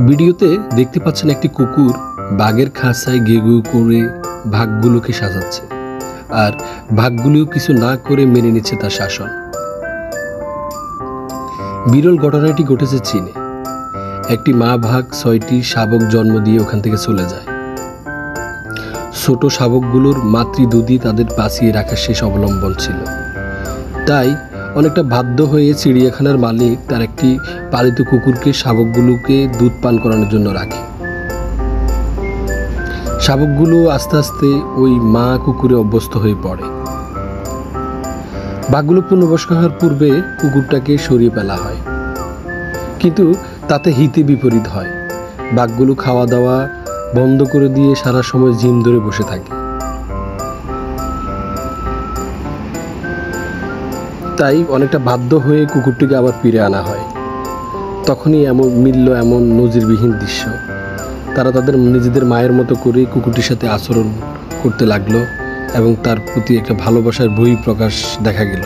ভিডিওতে দেখতে পাচ্ছেন একটি কুকুর বাঘের খাঁচায় গেঁ গেঁ করে ভাগগুলোকে সাজাচ্ছে, আর ভাগগুলিও কিছু না করে মেনে নিচ্ছে তার শাসন। বিরল ঘটনাটি ঘটেছে চীনে। একটি মা ভাগ 6টি শাবক জন্ম দিয়ে ওখান থেকে চলে যায়। ছোট শাবকগুলোর মাতৃদুধই তাদের বাঁচিয়ে রাখার শেষ অবলম্বন ছিল। তাই অনেকটা বাধ্য হয়ে চিড়িয়াখানার মালিক তার একটি পালিত কুকুরকে শাবকগুলোকে দুধ পান করানোর জন্য রাখে। শাবকগুলো আস্তে আস্তে ওই মা কুকুরে অভ্যস্ত হয়ে পড়ে। বাঘগুলো পূর্ণবয়স্ক হওয়ার পূর্বে কুকুরটাকে সরিয়ে ফেলা হয়, কিন্তু তাতে হিতে বিপরীত হয়। বাঘগুলো খাওয়া দাওয়া বন্ধ করে দিয়ে সারা সময় জিম ধরে বসে থাকে। তাই অনেকটা বাধ্য হয়ে কুকুরটিকে আবার ফিরে আনা হয়। তখনই মিলল এমন নজিরবিহীন দৃশ্য। তারা তাদের নিজেদের মায়ের মতো করে কুকুরটির সাথে আচরণ করতে লাগলো এবং তার প্রতি একটা ভালোবাসার বহিঃপ্রকাশ দেখা গেল।